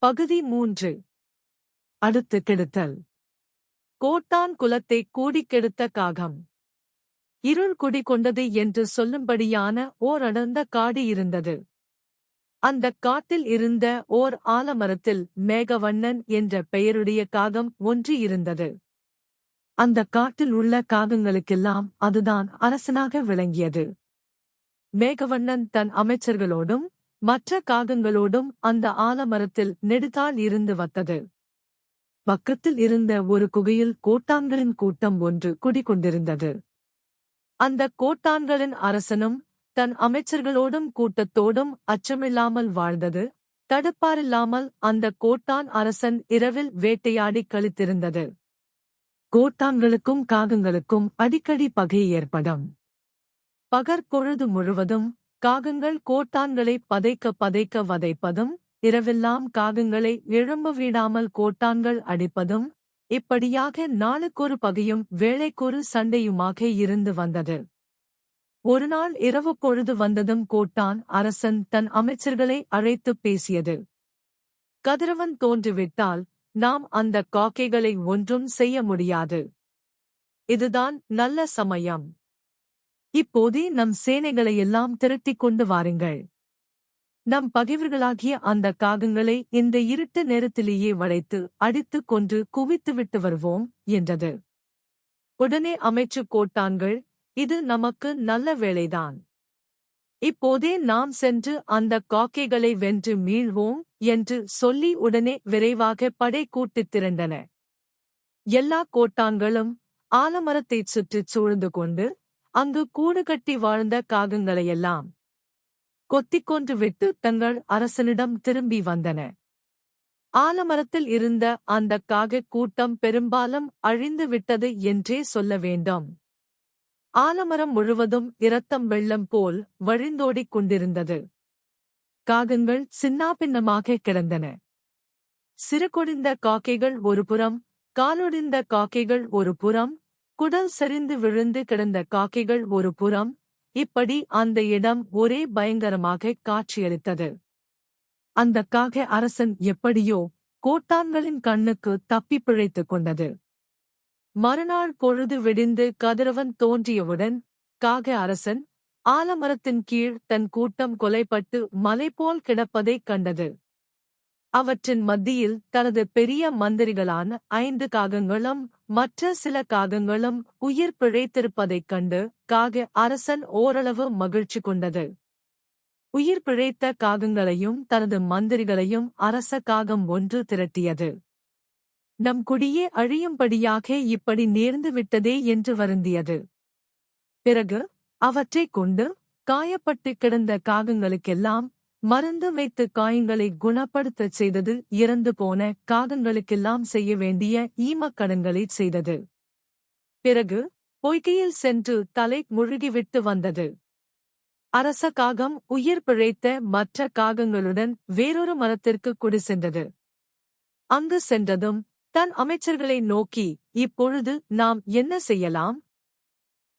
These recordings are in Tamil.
பகுதி 3. அடுத்து கெடுத்தல். கோட்டான் குலத்தை கூடிக் கெடுத்த காகம். இருள் குடிகொண்டது என்று சொல்லும்படியான ஓர் அடர்ந்த காடு இருந்தது. அந்தக் காட்டில் இருந்த ஓர் ஆலமரத்தில் மேகவண்ணன் என்ற பெயருடைய காகம் ஒன்று இருந்தது. அந்தக் காட்டில் உள்ள காகங்களுக்கெல்லாம் அதுதான் அரசனாக விளங்கியது. மேகவண்ணன் தன் அமைச்சர்களோடும் மற்ற காகங்களோடும் அந்த ஆலமரத்தில் நெடுநாள் இருந்து வந்தது. பக்கத்தில் இருந்த ஒரு குகையில் கோட்டான்களின் கூட்டம் ஒன்று குடிகொண்டிருந்தது. அந்தக் கோட்டான்களின் அரசனும் தன் அமைச்சர்களோடும் கூட்டத்தோடும் அச்சமில்லாமல் வாழ்ந்தது. தடுப்பாரில்லாமல் அந்தக் கோட்டான் அரசன் இரவில் வேட்டையாடி கழித்திருந்தது. கோட்டான்களுக்கும் காகங்களுக்கும் அடிக்கடி பகை ஏற்படும். பகற்பொழுது முழுவதும் காகங்கள் கோட்டான்களை பதைக்க வதைப்பதும், இரவெல்லாம் காகங்களை எழும்ப விடாமல் கோட்டான்கள் அடிப்பதும், இப்படியாக நாளுக்கொரு பகையும் வேளைக்கொரு சண்டையுமாக இருந்து வந்தது. ஒருநாள் இரவு பொழுது வந்ததும் கோட்டான் அரசன் தன் அமைச்சர்களை அழைத்துப் பேசியது. கதிரவன் தோன்றிவிட்டால் நாம் அந்தக் காக்கைகளை ஒன்றும் செய்ய முடியாது. இதுதான் நல்ல சமயம். இப்போதே நம் சேனைகளையெல்லாம் திரட்டிக் கொண்டு வாருங்கள். நம் பகைவர்களாகிய அந்த காகங்களை இந்த இருட்டு நேரத்திலேயே வளைத்து அடித்துக் கொன்று குவித்துவிட்டு வருவோம் என்றது. உடனே அமைச்சு கோட்டான்கள், இது நமக்கு நல்ல வேளைதான். இப்போதே நாம் சென்று அந்தக் காக்கைகளை வென்று மீள்வோம் என்று சொல்லி உடனே விரைவாக படை கூட்டித் திரண்டன. எல்லா கோட்டான்களும் ஆலமரத்தைச் சுற்றிச் சூழ்ந்து கொண்டு அங்கு கூடு கட்டி வாழ்ந்த காகங்களையெல்லாம் கொத்திக் கொன்று விட்டு தங்கள் அரசனிடம் திரும்பி வந்தன. ஆலமரத்தில் இருந்த அந்தக் காகக் கூட்டம் பெரும்பாலும் அழிந்து விட்டது என்றே சொல்ல வேண்டும். ஆலமரம் முழுவதும் இரத்தம் வெள்ளம் போல் வழிந்தோடிக் கொண்டிருந்தது. காகங்கள் சின்னாபின்னமாக கிடந்தன. சிறுகொடிந்த காக்கைகள் ஒரு புறம், காலொடிந்த காக்கைகள் ஒரு புறம், குடல் சரிந்து விழுந்து கிடந்த காக்கைகள் ஒரு புறம், இப்படி அந்த இடம் ஒரே பயங்கரமாக காட்சியளித்தது. அந்தக் காக அரசன் எப்படியோ கோட்டான்களின் கண்ணுக்கு தப்பிப் பிழைத்துக் கொண்டது. மறுநாள் பொழுது விடிந்து கதிரவன் தோன்றியவுடன் காக அரசன் ஆலமரத்தின் கீழ் தன் கூட்டம் கொலைப்பட்டு மலைபோல் கிடப்பதைக் கண்டது. அவற்றின் மத்தியில் தனது பெரிய மந்திரிகளான 5 காகங்களும் மற்ற சில காகங்களும் உயிர் பிழைத்திருப்பதைக் கண்டு காக அரசன் ஓரளவு மகிழ்ச்சி கொண்டது. உயிர் பிழைத்த காகங்களையும் தனது மந்திரிகளையும் அரச காகம் ஒன்று திரட்டியது. நம் குடியே அழியும்படியாக இப்படி நேர்ந்து விட்டதே என்று வருந்தியது. பிறகு அவற்றைக் கொண்டு காயப்பட்டு கிடந்த காகங்களுக்கெல்லாம் மருந்து வைத்து காயங்களை குணப்படுத்தச் செய்தது. இறந்து போன காகங்களுக்கெல்லாம் செய்ய வேண்டிய ஈமக்கடன்களைச் செய்தது. பிறகு பொய்கையில் சென்று தலை முழுகிவிட்டு வந்தது. அரச காகம் உயிர் பிழைத்த மற்ற காகங்களுடன் வேறொரு மரத்திற்கு குடி சென்றது. அங்கு சென்றதும் தன் அமைச்சர்களை நோக்கி, இப்பொழுது நாம் என்ன செய்யலாம்?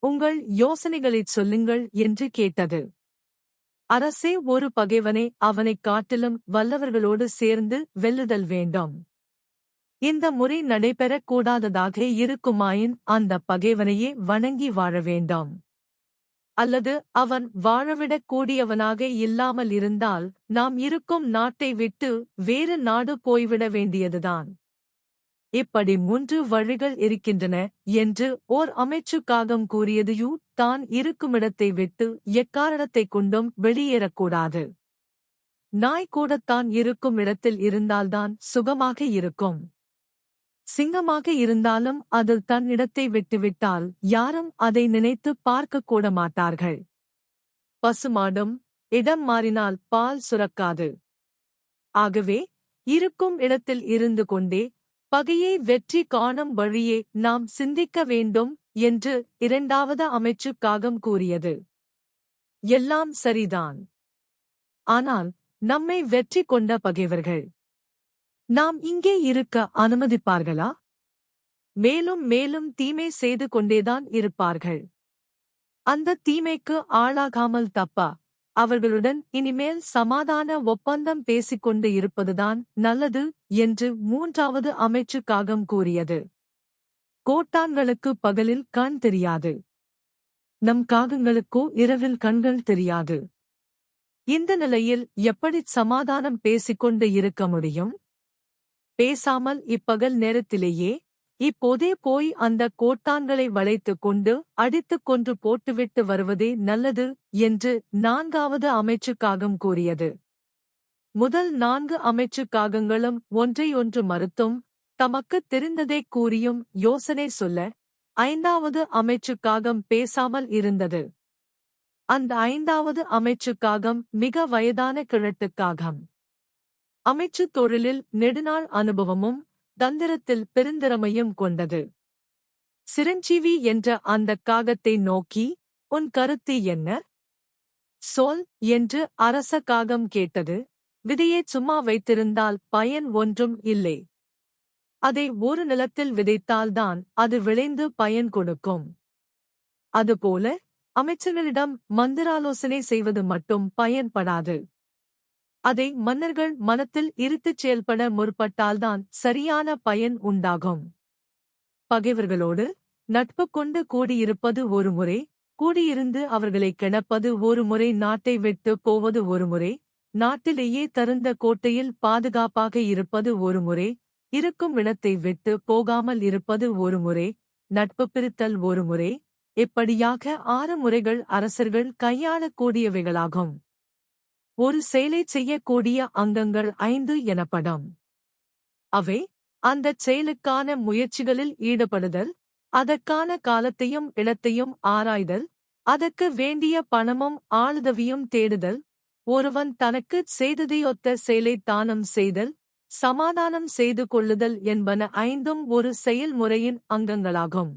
உங்கள் யோசனைகளைச் சொல்லுங்கள் என்று கேட்டது. அரசே, ஒரு பகைவனை அவனைக் காட்டிலும் வல்லவர்களோடு சேர்ந்து வெல்லுதல் வேண்டும். இந்த முறை நடைபெறக் கூடாததாக இருக்குமாயின் அந்த பகைவனையே வணங்கி வாழ வேண்டும். அல்லது அவன் வாழவிடக் கூடியவனாக இல்லாமல் இருந்தால் நாம் இருக்கும் நாட்டை விட்டு வேறு நாடு போய்விட வேண்டியதுதான். இப்படி 3 வழிகள் இருக்கின்றன என்று ஓர் அமைச்சு காகம் கூறியதையு தான் இருக்குமிடத்தை விட்டு எக்காரணத்தைக் கொண்டும் வெளியேறக்கூடாது. நாய் கூடத்தான் இருக்கும் இடத்தில் இருந்தால்தான் சுகமாக இருக்கும். சிங்கமாக இருந்தாலும் அது தன் இடத்தை விட்டுவிட்டால் யாரும் அதை நினைத்துப் பார்க்கக்கூட மாட்டார்கள். பசுமாடும் இடம் மாறினால் பால் சுரக்காது. ஆகவே இருக்கும் இடத்தில் இருந்து கொண்டே பகையை வெற்றி காணும் வழியே நாம் சிந்திக்க வேண்டும் என்று 2வது அமைச்சு காகம் கூறியது. எல்லாம் சரிதான். ஆனால் நம்மை வெற்றி கொண்ட பகைவர்கள் நாம் இங்கே இருக்க அனுமதிப்பார்களா? மேலும் மேலும் தீமை செய்து கொண்டேதான் இருப்பார்கள். அந்த தீமைக்கு ஆளாகாமல் தப்ப அவர்களுடன் இனிமேல் சமாதான ஒப்பந்தம் பேசிக்கொண்டு இருப்பதுதான் நல்லது என்று மூன்றாவது அமைச்சு காகம் கூறியது. கோட்டான்களுக்கு பகலில் கண் தெரியாது. நம் காகங்களுக்கோ இரவில் கண்கள் தெரியாது. இந்த நிலையில் எப்படி சமாதானம் பேசிக்கொண்டு இருக்க முடியும்? பேசாமல் இப்பகல் நேரத்திலேயே இப்போதே போய் அந்த கோட்டான்களை வளைத்துக் கொண்டு அடித்துக் கொன்று போட்டுவிட்டு வருவதே நல்லது என்று நான்காவது அமைச்சு காகம் கூறியது. முதல் 4 அமைச்சு காகங்களும் ஒன்றையொன்று மறுத்தும் தமக்குத் தெரிந்ததை கூறியும் யோசனை சொல்ல 5வது அமைச்சு காகம் பேசாமல் இருந்தது. அந்த 5வது அமைச்சு காகம் மிக வயதான கிழட்டுக் காகம். அமைச்சு தொழிலில் நெடுநாள் அனுபவமும் தந்திரத்தில் பெருந்திறமையும் கொண்டது. சிரஞ்சீவி என்ற அந்தக் காகத்தை நோக்கி, உன் கருத்து என்ன? சொல் என்று அரச காகம் கேட்டது. விதையைச் சும்மா வைத்திருந்தால் பயன் ஒன்றும் இல்லை. அதை ஒரு நிலத்தில் விதைத்தால்தான் அது விளைந்து பயன் கொடுக்கும். அதுபோல அமைச்சர்களிடம் மந்திராலோசனை செய்வது மட்டும் பயன்படாது. அதை மன்னர்கள் மனத்தில் இருத்துச் செயல்பட முற்பட்டால்தான் சரியான பயன் உண்டாகும். பகைவர்களோடு நட்பு கொண்டு கூடியிருப்பது ஒரு முறை, கூடியிருந்து அவர்களைக் கிளப்பது ஒரு முறை, நாட்டை விட்டு போவது ஒரு முறை, நாட்டிலேயே தருந்த கோட்டையில் பாதுகாப்பாக இருப்பது ஒரு முறை, இருக்கும் இடத்தை விட்டு போகாமல் இருப்பது ஒரு முறை, நட்பு பிரித்தல் ஒரு முறை, இப்படியாக 6 முறைகள் அரசர்கள் கையாளக்கூடியவைகளாகும். ஒரு செயலைச் செய்யக்கூடிய அங்கங்கள் 5 எனப்படும். அவை அந்தச் செயலுக்கான முயற்சிகளில் ஈடுபடுதல், அதற்கான காலத்தையும் இடத்தையும் ஆராய்தல், அதற்கு வேண்டிய பணமும் ஆளுதவியும் தேடுதல், ஒருவன் தனக்குச் செய்ததையொத்த செயலைத் தானம் செய்தல், சமாதானம் செய்து கொள்ளுதல் என்பன 5ம் ஒரு செயல்முறையின் அங்கங்களாகும்.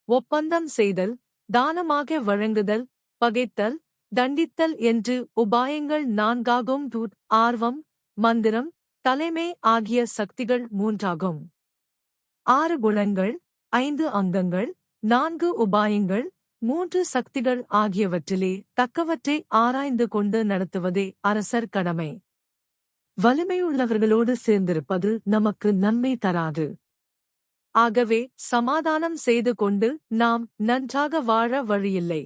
ஒப்பந்தம் செய்தல், தானமாக வழங்குதல், பகைத்தல், தண்டித்தல் என்று உபாயங்கள் 4ஆகும். ஆர்வம், மந்திரம், தலைமை ஆகிய சக்திகள் 3ஆகும். 6 குணங்கள், 5 அங்கங்கள், 4 உபாயங்கள், 3 சக்திகள் ஆகியவற்றிலே தக்கவற்றை ஆராய்ந்து கொண்டு நடத்துவதே அரசர் கடமை. வலிமையுள்ளவர்களோடு சேர்ந்திருப்பது நமக்கு நன்மை தராது. ஆகவே சமாதானம் செய்து கொண்டு நாம் நன்றாக வாழ வழியில்லை.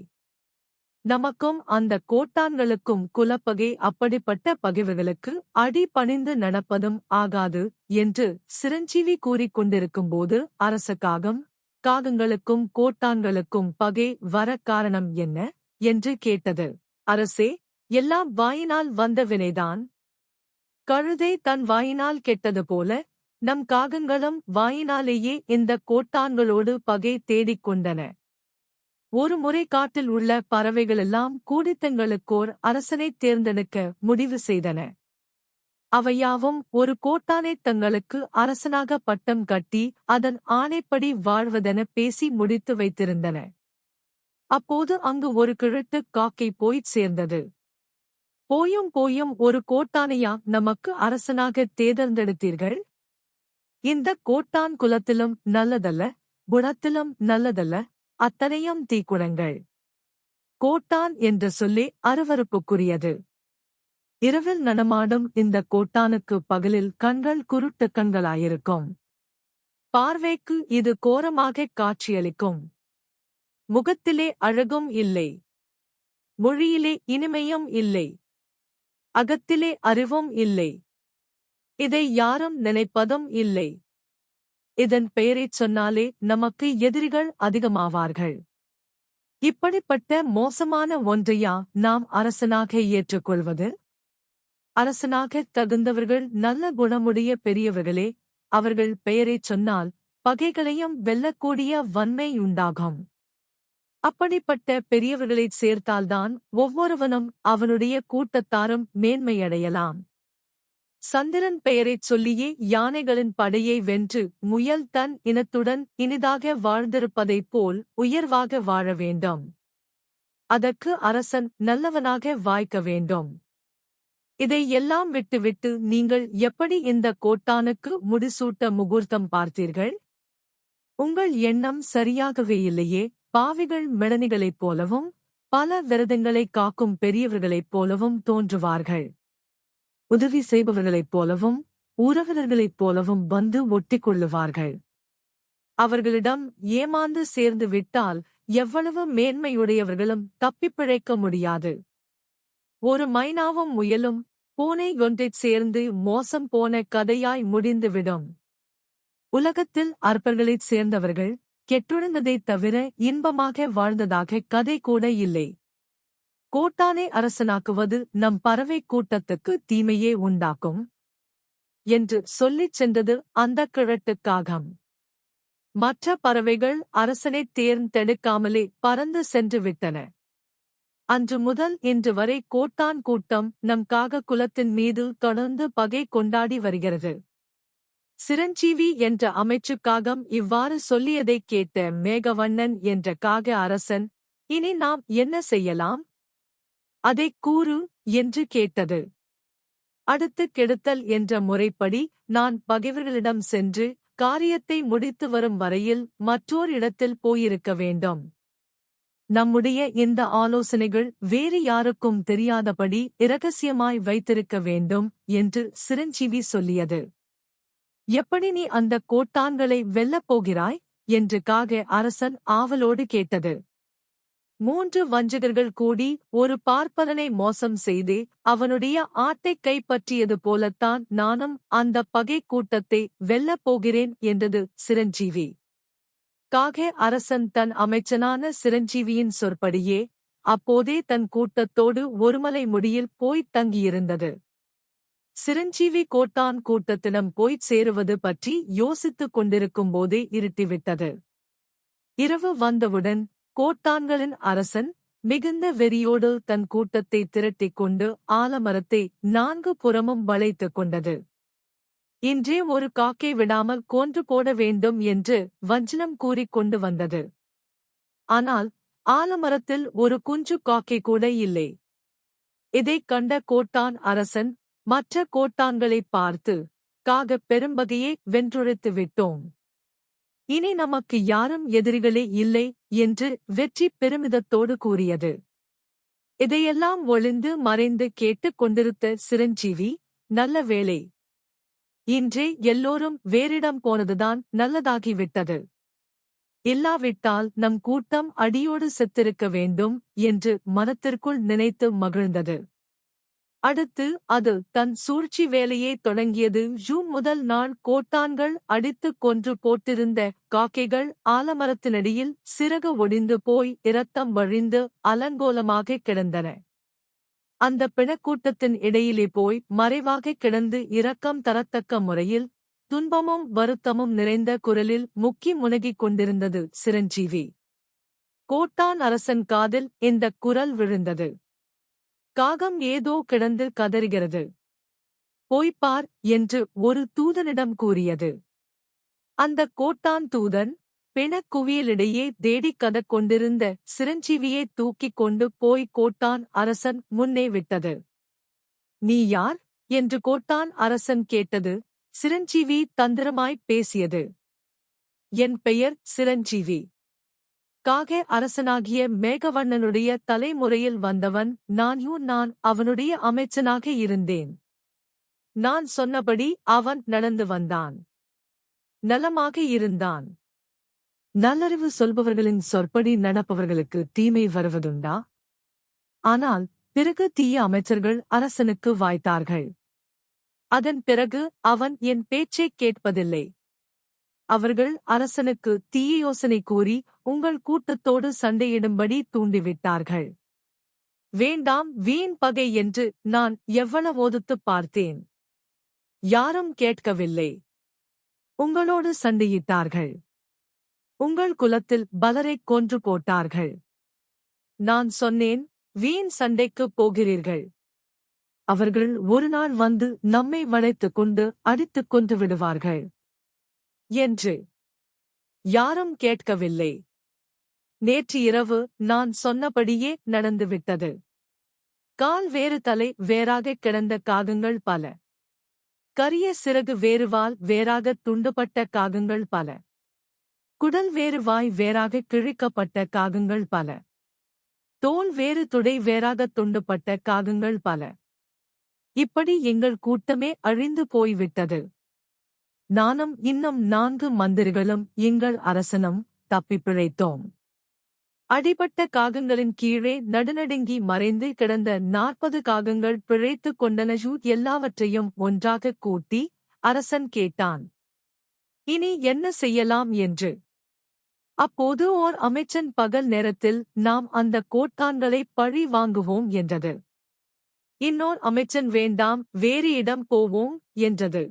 நமக்கும் அந்த கோட்டான்களுக்கும் குலப்பகை, அப்படிப்பட்ட பகைவர்களுக்கு அடி பணிந்து நடப்பதும் ஆகாது என்று சிரஞ்சீவி கூறிக்கொண்டிருக்கும்போது அரச காகம், காகங்களுக்கும் கோட்டான்களுக்கும் பகை வர காரணம் என்ன என்று கேட்டது. அரசே, எல்லாம் வாயினால் வந்த வினைதான். கழுதை தன் வாயினால் கெட்டது போல நம் காகங்களும் வாயினாலேயே இந்த கோட்டான்களோடு பகை தேடிக் கொண்டன. ஒரு முறை காட்டில் உள்ள பறவைகளெல்லாம் கூடித்தங்களுக்கோர் அரசனைத் தேர்ந்தெடுக்க முடிவு செய்தன. அவையாவும் ஒரு கோட்டானைத் தங்களுக்கு அரசனாக பட்டம் கட்டி அதன் ஆணைப்படி வாழ்வதென பேசி முடித்து வைத்திருந்தன. அப்போது அங்கு ஒரு கிழட்டுக் காக்கை போய்ச் சேர்ந்தது. போயும் ஒரு கோட்டானையா நமக்கு அரசனாகத் தேர்ந்தெடுத்தீர்கள்? இந்த கோட்டான் குலத்திலும் நல்லதல்ல, குணத்திலும் நல்லதல்ல, அத்தனையும் தீக்குணங்கள். கோட்டான் என்ற சொல்லே அருவருப்புக்குரியது. இரவில் நடமாடும் இந்த கோட்டானுக்கு பகலில் கண்கள் குருட்டு கண்களாயிருக்கும். பார்வைக்கு இது கோரமாகக் காட்சியளிக்கும். முகத்திலே அழகும் இல்லை, மொழியிலே இனிமையும் இல்லை, அகத்திலே அறிவும் இல்லை. இதை யாரும் நினைப்பதும் இல்லை. இதன் பெயரைச் சொன்னாலே நமக்கு எதிரிகள் அதிகமாவார்கள். இப்படிப்பட்ட மோசமான ஒன்றையா நாம் அரசனாக ஏற்றுக்கொள்வது? அரசனாகத் தகுந்தவர்கள் நல்ல குணமுடைய பெரியவர்களே. அவர்கள் பெயரைச் சொன்னால் பகைகளையும் வெல்லக்கூடிய வன்மை உண்டாகும். அப்படிப்பட்ட பெரியவர்களைச் சேர்த்தால்தான் ஒவ்வொருவனும் அவனுடைய கூட்டத்தாரும் மேன்மையடையலாம். சந்திரன் பெயரைச் சொல்லியே யானைகளின் படையை வென்று முயல் தன் இனத்துடன் இனிதாக வாழ்ந்திருப்பதைப் போல் உயர்வாக வாழ வேண்டும். அதற்கு அரசன் நல்லவனாக வாய்க்க வேண்டும். இதை எல்லாம் விட்டுவிட்டு நீங்கள் எப்படி இந்த கோட்டானுக்கு முடிசூட்ட முகூர்த்தம் பார்த்தீர்கள்? உங்கள் எண்ணம் சரியாகவே இல்லையே. பாவிகள் மிளனிகளைப் போலவும் பல விரதங்களை காக்கும் பெரியவர்களைப் போலவும் தோன்றுவார்கள். உதவி செய்பவர்களைப் போலவும் உறவினர்களைப் போலவும் வந்து ஒட்டிக்கொள்ளுவார்கள். அவர்களிடம் ஏமாந்து சேர்ந்து விட்டால் எவ்வளவு மேன்மையுடையவர்களும் தப்பிப் பிழைக்க முடியாது. ஒரு மைனாவும் முயலும் பூனை ஒன்றைச் சேர்ந்து மோசம் போன கதையாய் முடிந்துவிடும். உலகத்தில் அற்பர்களைச் சேர்ந்தவர்கள் கெட்டுழந்ததைத் தவிர இன்பமாக வாழ்ந்ததாக கதை கூட இல்லை. கோட்டானை அரசனாக்குவது நம் பறவை கூட்டத்துக்கு தீமையே உண்டாக்கும் என்று சொல்லிச் சென்றது அந்தக் கிழட்டுக் காகம். மற்ற பறவைகள் அரசனைத் தேர்ந்தெடுக்காமலே பறந்து சென்று விட்டன. அன்று முதல் இன்று வரை கோட்டான் கூட்டம் நம் காக குலத்தின் மீது தொடர்ந்து பகை கொண்டாடி வருகிறது. சிரஞ்சீவி என்ற அமைச்சுக் காகம் இவ்வாறு சொல்லியதைக் கேட்ட மேகவண்ணன் என்ற காக அரசன், இனி நாம் என்ன செய்யலாம்? அதைக் கூறு என்று கேட்டது. அடுத்து கெடுத்தல் என்ற முறைப்படி நான் பகைவர்களிடம் சென்று காரியத்தை முடித்து வரும் வரையில் மற்றோர் இடத்தில் போயிருக்க வேண்டும். நம்முடைய இந்த ஆலோசனைகள் வேறு யாருக்கும் தெரியாதபடி இரகசியமாய் வைத்திருக்க வேண்டும் என்று சிரஞ்சீவி சொல்லியது. எப்படி நீ அந்த கோட்டான்களை வெல்லப் போகிறாய் என்று காக அரசன் ஆவலோடு கேட்டது. 3 வஞ்சகர்கள் கூடி ஒரு பார்ப்பனனை மோசம் செய்து அவனுடைய ஆட்டைக் கைப்பற்றியது போலத்தான் நானும் அந்த பகை கூட்டத்தை வெல்லப் போகிறேன் என்றது சிரஞ்சீவி. காக அரசன் தன் அமைச்சனான சிரஞ்சீவியின் சொற்படியே அப்போதே தன் கூட்டத்தோடு ஒருமலை முடியில் போய்த் தங்கியிருந்தது. சிரஞ்சீவி கோட்டான் கூட்டத்திடம் போய்ச் சேருவது பற்றி யோசித்துக் கொண்டிருக்கும் போதே இருட்டிவிட்டது. இரவு வந்தவுடன் கோட்டான்களின் அரசன் மிகுந்த வெறியோடு தன் கூட்டத்தை திரட்டிக் கொண்டு ஆலமரத்தை 4 புறமும் வளைத்துக் கொண்டது. இன்றே ஒரு காக்கை விடாமல் கொன்று போட வேண்டும் என்று வஞ்சனம் கூறிக் கொண்டு வந்தது. ஆனால் ஆலமரத்தில் ஒரு குஞ்சு காக்கை கூட இல்லை. இதைக் கண்ட கோட்டான் அரசன் மற்ற கோட்டான்களைப் பார்த்து, காகப் பெரும்பகையே வென்றொழித்து விட்டோம். இனி நமக்கு யாரும் எதிரிகளே இல்லை என்று வெற்றி பெருமிதத்தோடு கூறியது. இதையெல்லாம் ஒளிந்து மறைந்து கேட்டுக் கொண்டிருந்த சிரஞ்சீவி, நல்ல வேளை, இன்றே எல்லோரும் வேறிடம் போனதுதான் நல்லதாகிவிட்டது. இல்லாவிட்டால் நம் கூட்டம் அடியோடு செத்திருக்க வேண்டும் என்று மனத்திற்குள் நினைத்து மகிழ்ந்தது. அடுத்து அது தன் சூழ்ச்சி வேலையே தொடங்கியது. முதல் நாள் கோட்டான்கள் அடித்துக் கொன்று போட்டிருந்த காக்கைகள் ஆலமரத்தினடியில் சிறகு ஒடிந்து போய் இரத்தம் வழிந்து அலங்கோலமாகக் கிடந்தன. அந்த பிணக்கூட்டத்தின் இடையிலே போய் மறைவாகக் கிடந்து இரக்கம் தரத்தக்க முறையில் துன்பமும் வருத்தமும் நிறைந்த குரலில் முக்கி முனகிக் கொண்டிருந்தது சிரஞ்சீவி. கோட்டான் அரசன் காதில் இந்தக் குரல் விழுந்தது. காகம் ஏதோ கிடந்து கதறுகிறது, போய்ப்பார் என்று ஒரு தூதனிடம் கூறியது. அந்தக் கோட்டான் தூதன் பிணக்குவியலிடையே தேடிக் கதக் கொண்டிருந்த சிரஞ்சீவியைத் தூக்கிக் கொண்டு போய் கோட்டான் அரசன் முன்னே விட்டது. நீ யார் என்று கோட்டான் அரசன் கேட்டது. சிரஞ்சீவி தந்திரமாய்ப் பேசியது. என் பெயர் சிரஞ்சீவி. காக அரசனாகிய மேகவண்ணனுடைய தலைமுறையில் வந்தவன் நான் அவனுடைய அமைச்சனாக இருந்தேன். நான் சொன்னபடி அவன் நடந்து வந்தான். நலமாக இருந்தான். நல்லறிவு சொல்பவர்களின் சொற்படி நடப்பவர்களுக்கு தீமை வருவதுண்டா? ஆனால் பிறகு தீய அமைச்சர்கள் அரசனுக்கு வாய்த்தார்கள். அதன் பிறகு அவன் என் பேச்சைக் கேட்பதில்லை. அவர்கள் அரசனுக்கு தீய யோசனை கூறி உங்கள் கூட்டத்தோடு சண்டையிடும்படி தூண்டிவிட்டார்கள். வேண்டாம் வீண் பகை என்று நான் எவ்வளவோதுத்துப் பார்த்தேன். யாரும் கேட்கவில்லை. உங்களோடு சண்டையிட்டார்கள். உங்கள் குலத்தில் பலரைக் கொன்று போட்டார்கள். நான் சொன்னேன், வீண் சண்டைக்குப் போகிறீர்கள். அவர்கள் ஒரு நாள் வந்து நம்மை வளைத்துக் கொண்டு அடித்துக் கொன்று விடுவார்கள் என்று. யாரும் கேட்கவில்லை. நேற்று இரவு நான் சொன்னபடியே நடந்துவிட்டது. கால் வேறு தலை வேறாகக் கிடந்த காகங்கள் பல. கரிய சிறகு வேறுவால் வேறாகத் துண்டுபட்ட காகங்கள் பல. குடல் வேறு வாய் வேறாகக் கிழிக்கப்பட்ட காகங்கள் பல. தோல் வேறு துடை வேறாகத் துண்டுபட்ட காகங்கள் பல. இப்படி எங்கள் கூட்டமே அழிந்து போய்விட்டது. நானும் இன்னும் 4 மந்திரிகளும் எங்கள் அரசனும் தப்பிப் பிழைத்தோம். அடிபட்ட காகங்களின் கீழே நடுநடுங்கி மறைந்து கிடந்த 40 காகங்கள் பிழைத்துக் கொண்டன. எல்லாவற்றையும் ஒன்றாகக் கூட்டி அரசன் கேட்டான், இனி என்ன செய்யலாம் என்று. அப்போது ஓர் அமைச்சன் பகல் நேரத்தில் நாம் அந்த கோட்டான்களை பழி வாங்குவோம் என்றது. இன்னோர் அமைச்சன் வேண்டாம், வேறு இடம் போவோம் என்றது.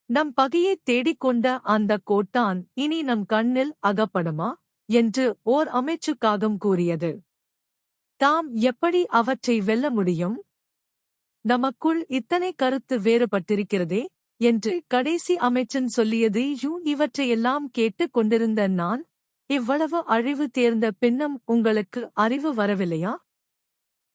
நம் பகையைத் தேடிக்கொண்ட அந்த கோட்டான் இனி நம் கண்ணில் அகப்படுமா என்று ஓர் அமைச்சுக்காகம் கூறியது. தாம் எப்படி அவற்றை வெல்ல முடியும்? நமக்குள் இத்தனை கருத்து வேறுபட்டிருக்கிறதே என்று கடைசி அமைச்சன் சொல்லியது. இவற்றையெல்லாம் கேட்டுக் கொண்டிருந்த நான், இவ்வளவு அழிவு தேர்ந்த பின்னும் உங்களுக்கு அறிவு வரவில்லையா?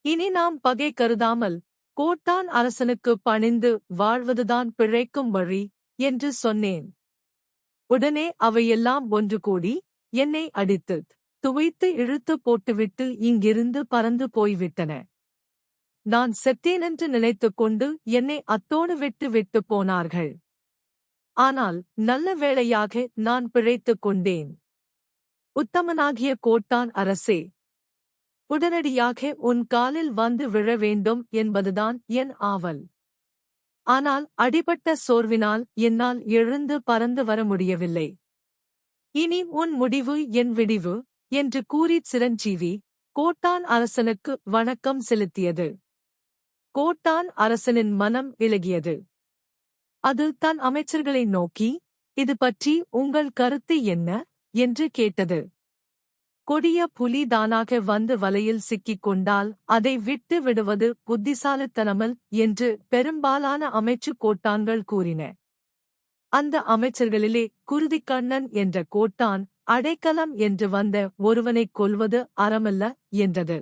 இனி நாம் பகை கருதாமல் கோட்டான் அரசனுக்கு பணிந்து வாழ்வதுதான் பிழைக்கும் வழி என்று சொன்னேன். உடனே அவையெல்லாம் ஒன்று கூடி என்னை அடித்து துவைத்து இழுத்து போட்டுவிட்டு இங்கிருந்து பறந்து போய்விட்டன. நான் செத்தேனென்று நினைத்துக் கொண்டு என்னை அத்தோடு விட்டு போனார்கள். ஆனால் நல்ல வேளையாக நான் பிழைத்துக் கொண்டேன். உத்தமனாகிய கோட்டான் அரசே, உடனடியாக உன் காலில் வந்து விழ வேண்டும் என்பதுதான் என் ஆவல். ஆனால் அடிபட்ட சோர்வினால் என்னால் எழுந்து பறந்து வர முடியவில்லை. இனி உன் முடிவு என் விடிவு என்று கூறிச் சிரஞ்சீவி கோட்டான் அரசனுக்கு வணக்கம் செலுத்தியது. கோட்டான் அரசனின் மனம் இளகியது. அது தன் அமைச்சர்களை நோக்கி, இது பற்றி உங்கள் கருத்து என்ன என்று கேட்டது. கொடிய புலி தானாக வந்து வலையில் சிக்கிக் கொண்டால் அதை விட்டு விடுவது புத்திசாலித்தனமல் என்று பெரும்பாலான அமைச்சு கோட்டான்கள் கூறின. அந்த அமைச்சர்களிலே குருதிக்கண்ணன் என்ற கோட்டான் அடைக்கலம் என்று வந்த ஒருவனைக் கொல்வது அறமல்ல என்றது.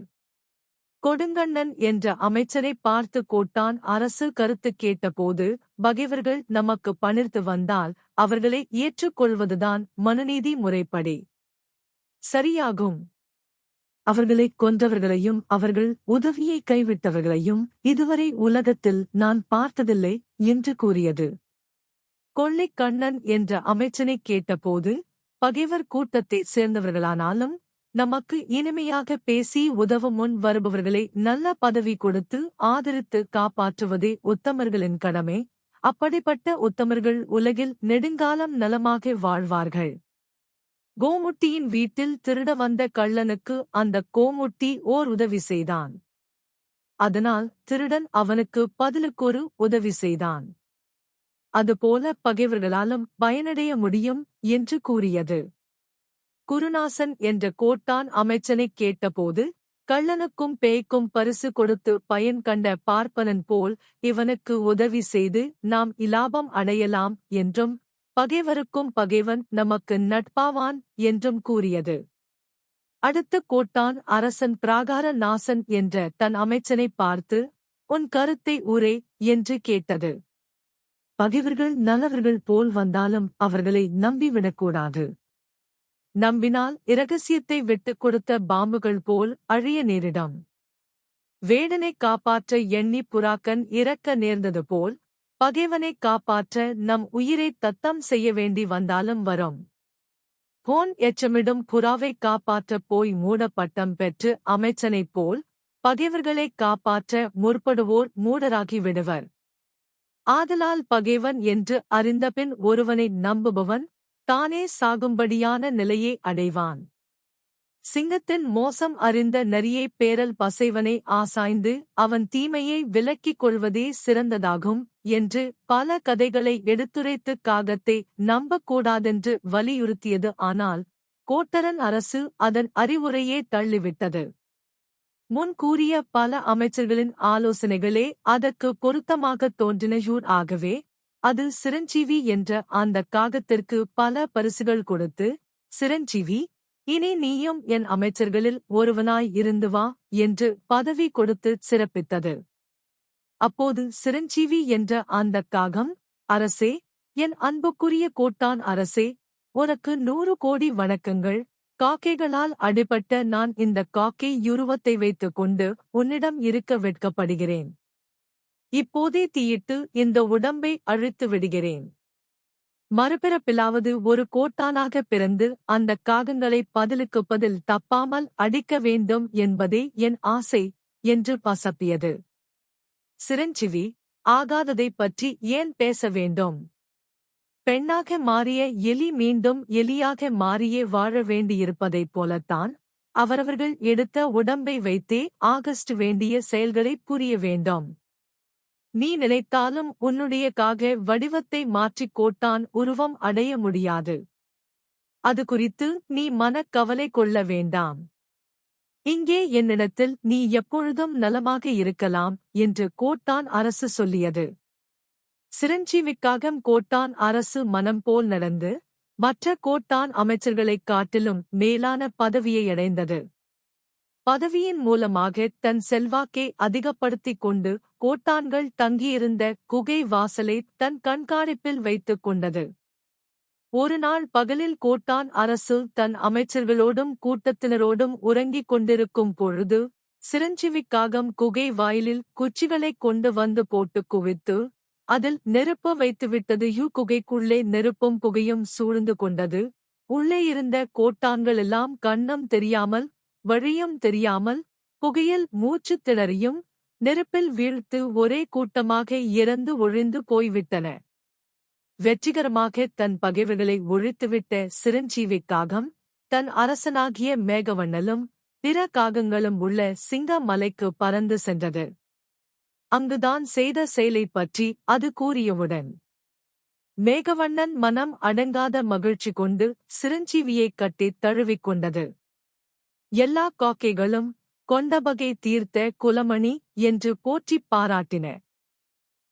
கொடுங்கண்ணன் என்ற அமைச்சரைப் பார்த்து கோட்டான் அரசு கருத்து கேட்டபோது, பகைவர்கள் நமக்கு பணிர்த்து வந்தால் அவர்களை ஏற்றுக்கொள்வதுதான் மனுநீதி முறைப்படி சரியாகும். அவர்களைக் கொன்றவர்களையும் அவர்கள் உதவியை கைவிட்டவர்களையும் இதுவரை உலகத்தில் நான் பார்த்ததில்லை என்று கூறியது. கொள்ளைக் கண்ணன் என்ற அமைச்சனைக் கேட்டபோது, பகைவர் கூட்டத்தைச் சேர்ந்தவர்களானாலும் நமக்கு இனிமையாக பேசி உதவும் முன் வருபவர்களை நல்ல பதவி கொடுத்து ஆதரித்து காப்பாற்றுவதே உத்தமர்களின் கடமை. அப்படிப்பட்ட உத்தமர்கள் உலகில் நெடுங்காலம் நலமாக வாழ்வார்கள். கோமுட்டியின் வீட்டில் திருட வந்த கள்ளனுக்கு அந்த கோமுட்டி ஓர் உதவி செய்தான். அதனால் திருடன் அவனுக்கு பதிலுக்கொரு உதவி செய்தான். அதுபோல பகைவர்களாலும் பயனடைய முடியும் என்று கூறியது. குருநாசன் என்ற கோட்டான் அமைச்சனைக் கேட்டபோது, கள்ளனுக்கும் பேய்க்கும் பரிசு கொடுத்து பயன் கண்ட பார்ப்பனன் போல் இவனுக்கு உதவி செய்து நாம் இலாபம் அடையலாம் என்றும், பகைவருக்கும் பகைவன் நமக்கு நட்பாவான் என்றும் கூறியது. அடுத்த கோட்டான் அரசன் பிராகார நாசன் என்ற தன் அமைச்சனைப் பார்த்து, உன் கருத்தை உரை என்று கேட்டது. பகைவர்கள் நல்லவர்கள் போல் வந்தாலும் அவர்களை நம்பிவிடக்கூடாது. நம்பினால் இரகசியத்தை விட்டுக் கொடுத்த பாம்புகள் போல் அழிய நேரிடும். வேடனைக் காப்பாற்ற எண்ணி புறாக்கன் இறக்க நேர்ந்தது போல், பகைவனைக் காப்பாற்ற நம் உயிரைத் தத்தம் செய்ய வேண்டி வந்தாலும் வரும். போன் எச்சமிடும் புறாவைக் காப்பாற்றப் போய் மூடப்பட்டம் பெற்று அமைச்சனைப் போல், பகைவர்களைக் காப்பாற்ற முற்படுவோர் மூடராகி விடுவர். ஆதலால் பகைவன் என்று அறிந்தபின் ஒருவனை நம்புபவன் தானே சாகும்படியான நிலையை அடைவான். சிங்கத்தின் மோசம் அறிந்த நரியைப் பேரல் பசைவனை ஆசாய்ந்து அவன் தீமையை விலக்கிக் கொள்வதே சிறந்ததாகும் என்று பல கதைகளை எடுத்துரைத்துக் காகத்தை நம்பக்கூடாதென்று வலியுறுத்தியது. ஆனால் கோட்டரன் அரசு அதன் அறிவுரையே தள்ளிவிட்டது. முன் கூறிய பல அமைச்சர்களின் ஆலோசனைகளே அதற்கு பொருத்தமாகத் தோன்றின. ஆகவே அது சிரஞ்சீவி என்ற அந்த காகத்திற்கு பல பரிசுகள் கொடுத்து, சிரஞ்சீவி, இனி நீயும் என் அமைச்சர்களில் ஒருவனாய் இருந்து வா என்று பதவி கொடுத்து சிறப்பித்தது. அப்போது சிரஞ்சீவி என்ற அந்த காகம், அரசே, என் அன்புக்குரிய கோட்டான் அரசே, உனக்கு 100 கோடி வணக்கங்கள். காக்கைகளால் அடிபட்ட நான் இந்த காக்கை யுருவத்தை வைத்துக் கொண்டு உன்னிடம் இருக்க வெட்கப்படுகிறேன். இப்போதே தீயிட்டு இந்த உடம்பை அழித்து விடுகிறேன். மறுபிறப்பிலாவது ஒரு கோட்டானாக பிறந்து அந்த காகங்களை பதிலுக்கு பதில் தப்பாமல் அடிக்க வேண்டும் என்பதே என் ஆசை என்று பசப்பியது. சிரஞ்சீவி, ஆகாததைப் பற்றி ஏன் பேச வேண்டும்? பெண்ணாக மாறிய எலி மீண்டும் எலியாக மாறியே வாழ வேண்டியிருப்பதைப் போலத்தான் அவரவர்கள் எடுத்த உடம்பை வைத்தே ஆகஸ்ட் வேண்டிய செயல்களைப் புரிய வேண்டும். நீ நினைத்தாலும் உன்னுடைய காக வடிவத்தை மாற்றிக் கோட்டான் உருவம் அடைய முடியாது. அது குறித்து நீ மனக்கவலை கொள்ள வேண்டாம். இங்கே என்னிடத்தில் நீ எப்பொழுதும் நலமாக இருக்கலாம் என்று கோட்டான் அரசு சொல்லியது. சிரஞ்சீவிக்காக கோட்டான் அரசு மனம் போல் நடந்து மற்ற கோட்டான் அமைச்சர்களைக் காட்டிலும் மேலான பதவியை அடைந்தது. பதவியின் மூலமாக தன் செல்வாக்கை அதிகப்படுத்திக் கொண்டு கோட்டான்கள் தங்கியிருந்த குகை வாசலை தன் கண்காணிப்பில் வைத்துக் கொண்டது. ஒரு நாள் பகலில் கோட்டான் அரசு தன் அமைச்சர்களோடும் கூட்டத்தினரோடும் உறங்கிக் கொண்டிருக்கும் பொழுது சிரஞ்சீவிக்காகம் குகை வாயிலில் குச்சிகளைக் கொண்டு வந்து போட்டு குவித்து அதில் நெருப்பு வைத்துவிட்டது. குகைக்குள்ளே நெருப்பும் புகையும் சூழ்ந்து கொண்டது. உள்ளே இருந்த கோட்டான்களெல்லாம் கண்ணம் தெரியாமல் வழியும் தெரியாமல் புகையில் மூச்சு திணறியும் நெருப்பில் வீழ்த்து ஒரே கூட்டமாக இறந்து ஒழிந்து போய்விட்டன. வெற்றிகரமாக தன் பகைவர்களை ஒழித்துவிட்ட சிரஞ்சீவிக்காகம் தன் அரசனாகிய மேகவண்ணலும் பிற காகங்களும் உள்ள சிங்க மலைக்கு பறந்து சென்றது. அங்குதான் செய்த செயலைப் பற்றி அது கூறியவுடன் மேகவண்ணன் மனம் அடங்காத மகிழ்ச்சி கொண்டு சிரஞ்சீவியைக் கட்டித் தழுவிக்கொண்டது. எல்லா காக்கைகளும் கொண்டபகை தீர்த்த குலமணி என்று போற்றிப் பாராட்டின.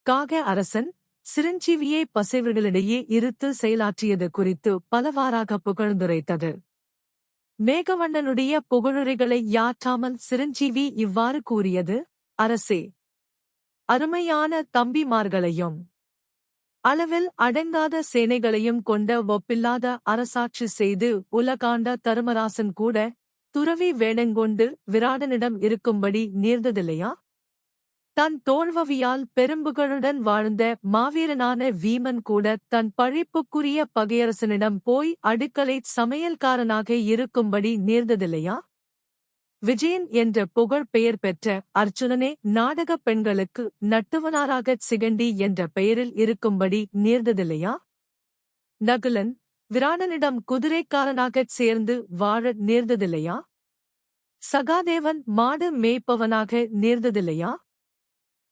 காக அரசன் சிரஞ்சீவியை பசைவர்களிடையே இருத்து செயலாற்றியது குறித்து பலவாறாக புகழ்ந்துரைத்தது. மேகவண்ணனுடைய புகழுரைகளை யாற்றாமல் சிரஞ்சீவி இவ்வாறு கூறியது: அரசே, அருமையான தம்பிமார்களையும் அளவில் அடங்காத சேனைகளையும் கொண்ட ஒப்பில்லாத அரசாட்சி செய்து உலகாண்ட தருமராசன் கூட துறவி வேடங்கொண்டு விராடனிடம் இருக்கும்படி நேர்ந்ததில்லையா? தன் தோல்வவியால் பெரும்புகழுடன் வாழ்ந்த மாவீரனான வீமன் கூட தன் பழிப்புக்குரிய பகையரசனிடம் போய் அடுக்களை சமையல்காரனாக இருக்கும்படி நேர்ந்ததில்லையா? விஜயன் என்ற புகழ் பெயர் பெற்ற அர்ச்சுனனே நாடகப் பெண்களுக்கு நட்டுவனாராகச் சிகண்டி என்ற பெயரில் இருக்கும்படி நேர்ந்ததில்லையா? நகுலன் விராடனிடம் குதிரைக்காரனாகச் சேர்ந்து வாழ நேர்ந்ததில்லையா? சகாதேவன் மாடு மேய்ப்பவனாக நேர்ந்ததில்லையா?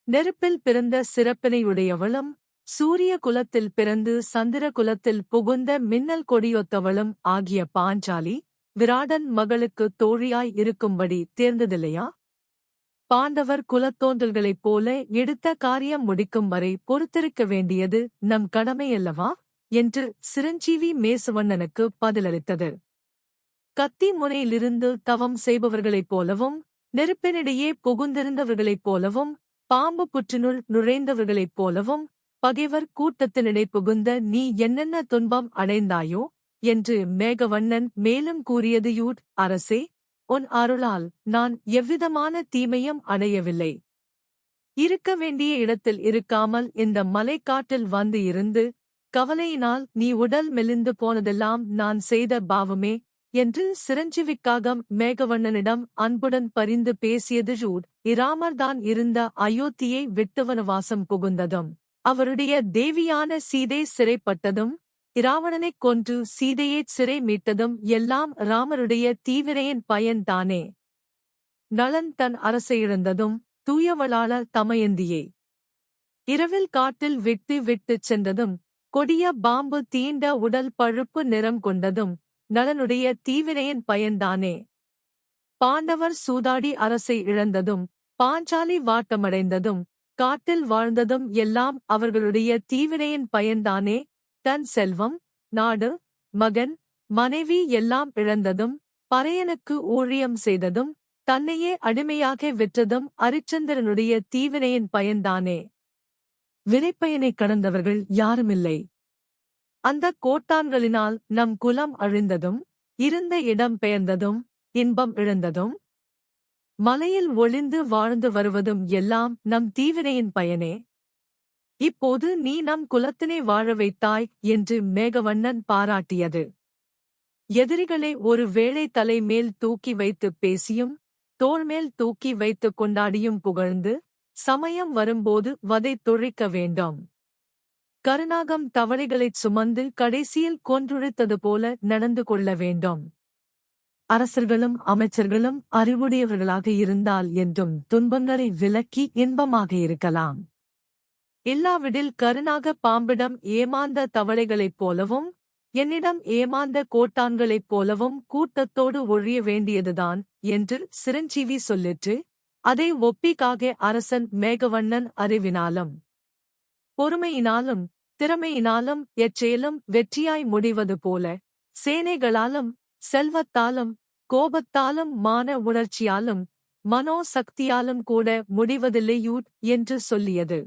நெருப்பில் பிறந்த சிறப்பினையுடையவளும் சூரிய குலத்தில் பிறந்து சந்திர குலத்தில் புகுந்த மின்னல் கொடியொத்தவளும் ஆகிய பாஞ்சாலி விராடன் மகளுக்கு தோழியாய் இருக்கும்படி தேர்ந்ததில்லையா? பாண்டவர் குலத்தோன்றல்களைப் போல எடுத்த காரியம் முடிக்கும் வரை பொறுத்திருக்க வேண்டியது நம் கடமையல்லவா என்று சிரஞ்சீவி மேசவண்ணனுக்கு பதிலளித்தது. கத்தி முனையிலிருந்து தவம் செய்பவர்களைப் போலவும் நெருப்பினிடையே புகுந்திருந்தவர்களைப் போலவும் பாம்பு புற்றினுள் நுழைந்தவர்களைப் போலவும் பகைவர் கூட்டத்தினிடை புகுந்த நீ என்னென்ன துன்பம் அடைந்தாயோ என்று மேகவண்ணன் மேலும் கூறியது: அரசே, உன் அருளால் நான் எவ்விதமான தீமையும் அடையவில்லை. இருக்க வேண்டிய இடத்தில் இருக்காமல் இந்த மலைக்காட்டில் வந்து இருந்து கவலையினால் நீ உடல் மெலிந்து போனதெல்லாம் நான் செய்த பாவமே என்று சிரஞ்சீவிக்காகம் மேகவண்ணனிடம் அன்புடன் பரிந்து பேசியது. இராமர்தான் இருந்த அயோத்தியை விட்டு வனவாசம் புகுந்ததும் அவருடைய தேவியான சீதை சிறைப்பட்டதும் இராவணனைக் கொன்று சீதையைச் சிறை மீட்டதும் எல்லாம் ராமருடைய தீவினையின் பயன்தானே. நளன் தன் அரசை இழந்ததும் தூயவளாள தமயந்தியை இரவில் காட்டில் விட்டுச் சென்றதும் கொடிய பாம்பு தீண்ட உடல் பழுப்பு நிறம் கொண்டதும் நளனுடைய தீவினையின் பயன்தானே. பாண்டவர் சூதாடி அரசை இழந்ததும் பாஞ்சாலி வாட்டமடைந்ததும் காட்டில் வாழ்ந்ததும் எல்லாம் அவர்களுடைய தீவினையின் பயன்தானே. தன் செல்வம், நாடு, மகன், மனைவி எல்லாம் இழந்ததும் பறையனுக்கு ஊழியம் செய்ததும் தன்னையே அடிமையாக விற்றதும் அரிச்சந்திரனுடைய தீவினையின் பயன்தானே. வினைப்பயனை கடந்தவர்கள் யாருமில்லை. அந்த கோட்டான்களினால் நம் குலம் அழிந்ததும் இருந்த இடம் பெயர்ந்ததும் இன்பம் இழந்ததும் மலையில் ஒளிந்து வாழ்ந்து வருவதும் எல்லாம் நம் தீவினையின் பயனே. இப்போது நீ நம் குலத்தினை வாழ வைத்தாய் என்று மேகவண்ணன் பாராட்டியது. எதிரிகளை ஒரு வேளை தலை மேல் தூக்கி வைத்துப் பேசியும் தோள்மேல் தூக்கி வைத்துக் கொண்டாடியும் புகழ்ந்து சமயம் வரும்போது வதை தொழிக்க வேண்டாம். கருநாகம் தவளைகளைச் சுமந்து கடைசியில் கொன்றுழித்தது போல நடந்து கொள்ள வேண்டும். அரசர்களும் அமைச்சர்களும் அறிவுடையவர்களாக இருந்தால் என்றும் துன்பங்களை விலக்கி இன்பமாக இருக்கலாம். இல்லாவிடில் கருநாக பாம்பிடம் ஏமாந்த தவளைகளைப் போலவும் என்னிடம் ஏமாந்த கோட்டான்களைப் போலவும் கூட்டத்தோடு ஒழிய வேண்டியதுதான் என்று சிரஞ்சீவி சொல்லிற்று. அதை ஒப்பிக்காக அரசன் மேகவண்ணன் அறிவினாலும் பொறுமையினாலும் திறமையினாலும் எச்செயலும் வெற்றியாய் முடிவது போல சேனைகளாலும் செல்வத்தாலும் கோபத்தாலும் மான உணர்ச்சியாலும் மனோசக்தியாலும் கூட முடிவதில்லையூட் என்று சொல்லியது.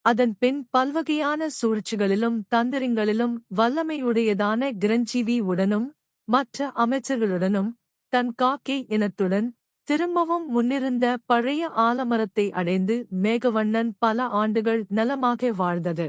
அதன் பின் பல்வகையான சூழ்ச்சிகளிலும் தந்திரங்களிலும் வல்லமையுடையதான கிரஞ்சீவி உடனும் மற்ற அமைச்சர்களுடனும் தன் காக்கை இனத்துடன் திரும்பவும் முன்னிருந்த பழைய ஆலமரத்தை அடைந்து மேகவண்ணன் பல ஆண்டுகள் நலமாக வாழ்ந்தது.